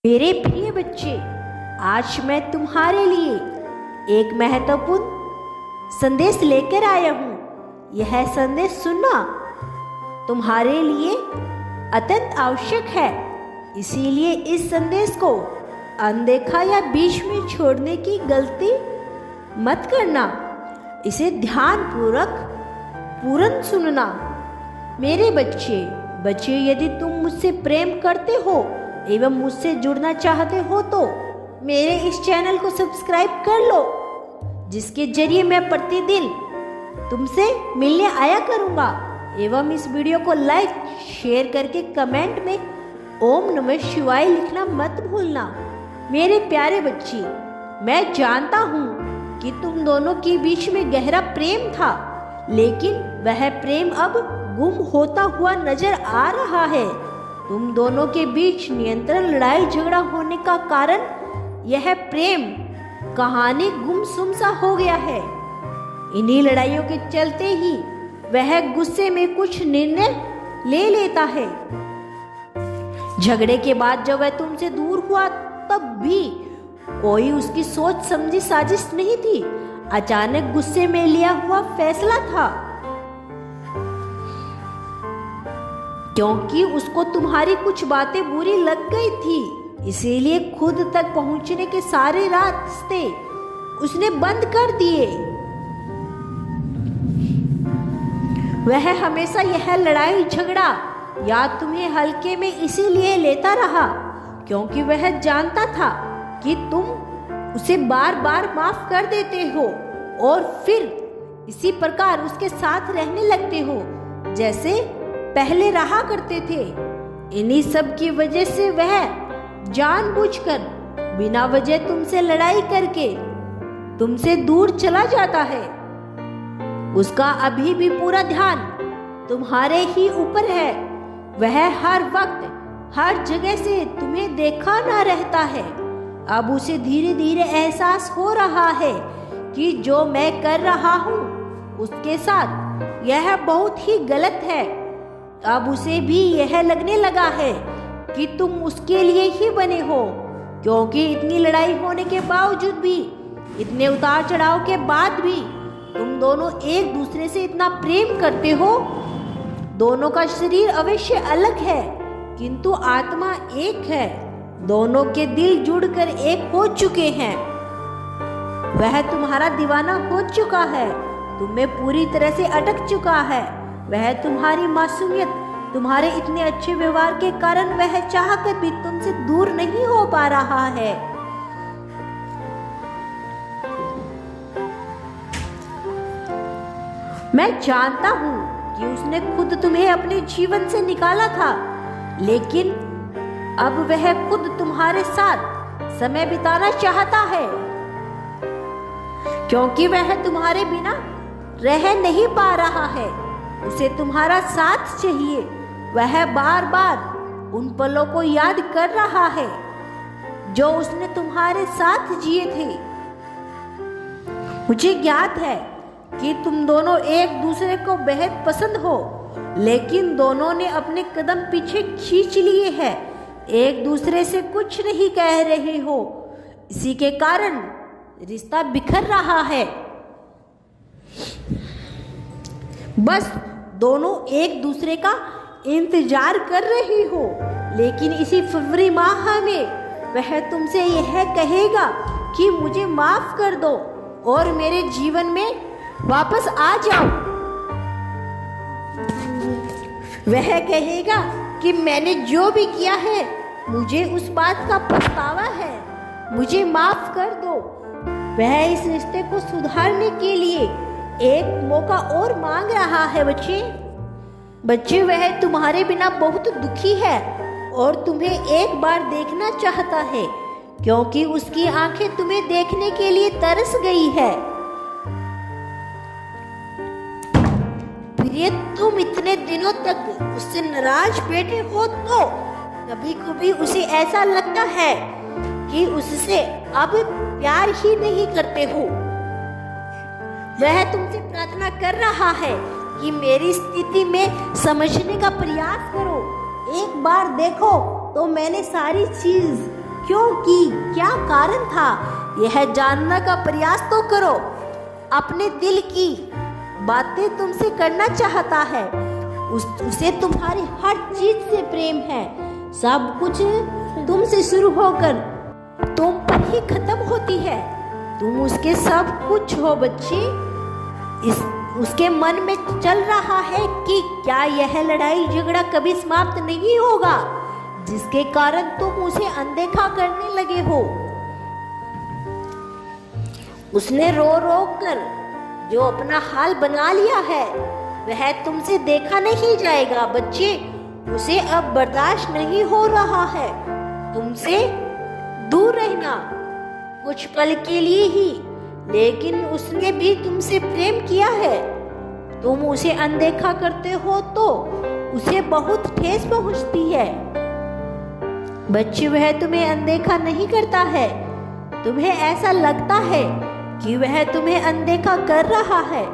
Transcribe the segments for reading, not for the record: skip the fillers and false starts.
मेरे प्रिय बच्चे, आज मैं तुम्हारे लिए एक महत्वपूर्ण संदेश लेकर आया हूँ। यह संदेश सुनना तुम्हारे लिए अत्यंत आवश्यक है, इसीलिए इस संदेश को अनदेखा या बीच में छोड़ने की गलती मत करना। इसे ध्यानपूर्वक पूर्ण सुनना। मेरे बच्चे, यदि तुम मुझसे प्रेम करते हो एवं मुझसे जुड़ना चाहते हो तो मेरे इस चैनल को सब्सक्राइब कर लो, जिसके जरिए मैं प्रतिदिन तुमसे मिलने आया करूँगा। एवं इस वीडियो को लाइक शेयर करके कमेंट में ओम नमः शिवाय लिखना मत भूलना। मेरे प्यारे बच्चे, मैं जानता हूँ कि तुम दोनों के बीच में गहरा प्रेम था, लेकिन वह प्रेम अब गुम होता हुआ नजर आ रहा है। तुम दोनों के बीच निरंतर लड़ाई झगड़ा होने का कारण यह प्रेम कहानी गुमसुम सा हो गया है। इन्हीं लड़ाइयों के चलते ही वह गुस्से में कुछ निर्णय ले लेता है। झगड़े के बाद जब वह तुमसे दूर हुआ तब भी कोई उसकी सोच समझी साजिश नहीं थी, अचानक गुस्से में लिया हुआ फैसला था, क्योंकि उसको तुम्हारी कुछ बातें बुरी लग गई थी। इसीलिए खुद तक पहुंचने के सारे रास्ते उसने बंद कर दिए। वह हमेशा यह लड़ाई झगड़ा या तुम्हें हल्के में इसीलिए लेता रहा क्योंकि वह जानता था कि तुम उसे बार बार माफ कर देते हो और फिर इसी प्रकार उसके साथ रहने लगते हो जैसे पहले रहा करते थे। इन्हीं सब की वजह से वह जानबूझकर बिना वजह तुमसे लड़ाई करके तुमसे दूर चला जाता है। उसका अभी भी पूरा ध्यान तुम्हारे ही ऊपर है। वह हर वक्त हर जगह से तुम्हें देखा ना रहता है। अब उसे धीरे धीरे एहसास हो रहा है कि जो मैं कर रहा हूँ उसके साथ यह बहुत ही गलत है। अब उसे भी यह लगने लगा है कि तुम उसके लिए ही बने हो, क्योंकि इतनी लड़ाई होने के बावजूद भी, इतने उतार चढ़ाव के बाद भी तुम दोनों एक दूसरे से इतना प्रेम करते हो। दोनों का शरीर अवश्य अलग है किंतु आत्मा एक है। दोनों के दिल जुड़कर एक हो चुके हैं। वह तुम्हारा दीवाना हो चुका है, तुम्हें पूरी तरह से अटक चुका है। वह तुम्हारी मासूमियत, तुम्हारे इतने अच्छे व्यवहार के कारण वह चाहकर भी तुमसे दूर नहीं हो पा रहा है। मैं जानता हूँ कि उसने खुद तुम्हें अपने जीवन से निकाला था, लेकिन अब वह खुद तुम्हारे साथ समय बिताना चाहता है, क्योंकि वह तुम्हारे बिना रह नहीं पा रहा है। उसे तुम्हारा साथ चाहिए। वह बार बार उन पलों को याद कर रहा है जो उसने तुम्हारे साथ जिए थे। मुझे ज्ञात है कि तुम दोनों एक दूसरे को बेहद पसंद हो, लेकिन दोनों ने अपने कदम पीछे खींच लिए हैं। एक दूसरे से कुछ नहीं कह रहे हो, इसी के कारण रिश्ता बिखर रहा है। बस दोनों एक दूसरे का इंतजार कर रही हो, लेकिन इसी फरवरी माह में वह तुमसे यह कहेगा कि मुझे माफ कर दो और मेरे जीवन में वापस आ जाओ। वह कहेगा कि मैंने जो भी किया है मुझे उस बात का पछतावा है, मुझे माफ कर दो। वह इस रिश्ते को सुधारने के लिए एक मौका और मांग रहा है। बच्चे, वह तुम्हारे बिना बहुत दुखी है और तुम्हें एक बार देखना चाहता है, क्योंकि उसकी आंखें तुम्हें देखने के लिए तरस गई है। प्रिय, तुम इतने दिनों तक उससे नाराज बैठे हो तो कभी कभी उसे ऐसा लगता है कि उससे अब प्यार ही नहीं करते हो। वह तुमसे प्रार्थना कर रहा है कि मेरी स्थिति में समझने का प्रयास करो। एक बार देखो तो मैंने सारी चीज क्यों की, क्या कारण था, यह जानने का प्रयास तो करो। अपने दिल की बातें तुमसे करना चाहता है, उसे तुम्हारी हर चीज से प्रेम है। सब कुछ तुमसे शुरू होकर तुम पर ही खत्म होती है। तुम उसके सब कुछ हो बच्चे। उसके मन में चल रहा है कि क्या यह लड़ाई झगड़ा कभी समाप्त नहीं होगा, जिसके कारण तुम उसे अनदेखा करने लगे हो। उसने रो रो कर जो अपना हाल बना लिया है, वह तुमसे देखा नहीं जाएगा बच्चे। उसे अब बर्दाश्त नहीं हो रहा है तुमसे दूर रहना, कुछ पल के लिए ही, लेकिन उसने भी तुमसे प्रेम किया है। तुम उसे अनदेखा करते हो तो उसे बहुत ठेस पहुंचती है। बच्चे, वह तुम्हें अनदेखा नहीं करता है। तुम्हें ऐसा लगता है कि वह तुम्हें अनदेखा कर रहा है,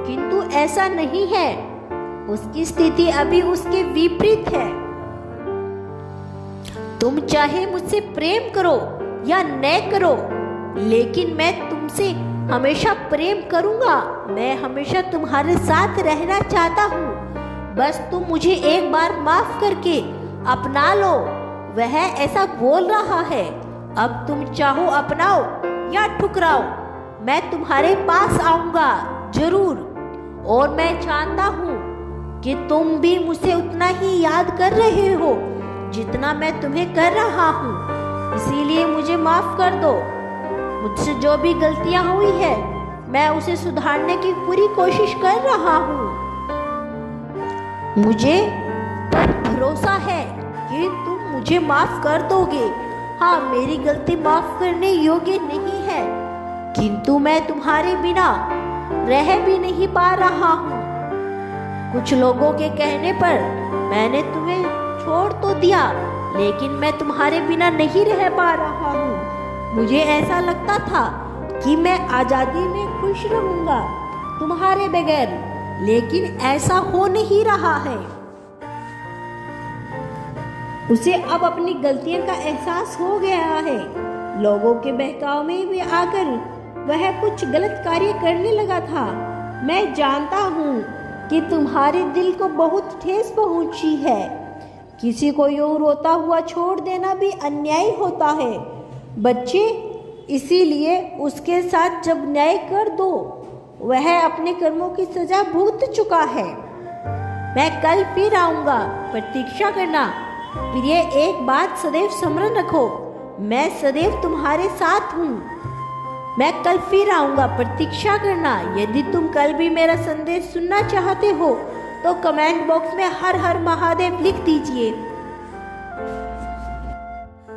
किंतु ऐसा नहीं है। उसकी स्थिति अभी उसके विपरीत है। तुम चाहे मुझसे प्रेम करो या न करो, लेकिन मैं तुमसे हमेशा प्रेम करूंगा। मैं हमेशा तुम्हारे साथ रहना चाहता हूँ। बस तुम मुझे एक बार माफ करके अपना लो। वह ऐसा बोल रहा है। अब तुम चाहो अपनाओ या ठुकराओ, मैं तुम्हारे पास आऊंगा जरूर। और मैं जानता हूँ कि तुम भी मुझे उतना ही याद कर रहे हो जितना मैं तुम्हें कर रहा हूँ। इसीलिए मुझे माफ कर दो। मुझसे जो भी गलतियां हुई है, मैं उसे सुधारने की पूरी कोशिश कर रहा हूँ। मुझे पर भरोसा है कि तुम मुझे माफ कर दोगे। हाँ, मेरी गलती माफ करने योग्य नहीं है, किंतु मैं तुम्हारे बिना रह भी नहीं पा रहा हूँ। कुछ लोगों के कहने पर मैंने तुम्हें छोड़ तो दिया, लेकिन मैं तुम्हारे बिना नहीं रह पा रहा हूँ। मुझे ऐसा लगता था कि मैं आजादी में खुश रहूंगा तुम्हारे बगैर, लेकिन ऐसा हो नहीं रहा है। उसे अब अपनी गलतियों का एहसास हो गया है। लोगों के बहकाव में भी आकर वह कुछ गलत कार्य करने लगा था। मैं जानता हूँ कि तुम्हारे दिल को बहुत ठेस पहुंची है। किसी को यूं रोता हुआ छोड़ देना भी अन्याय होता है बच्चे। इसीलिए उसके साथ जब न्याय कर दो, वह अपने कर्मों की सजा भुगत चुका है। मैं कल फिर आऊंगा, प्रतीक्षा करना। प्रिय, एक बात सदैव स्मरण रखो, मैं सदैव तुम्हारे साथ हूँ। मैं कल फिर आऊंगा, प्रतीक्षा करना। यदि तुम कल भी मेरा संदेश सुनना चाहते हो तो कमेंट बॉक्स में हर हर महादेव लिख दीजिए।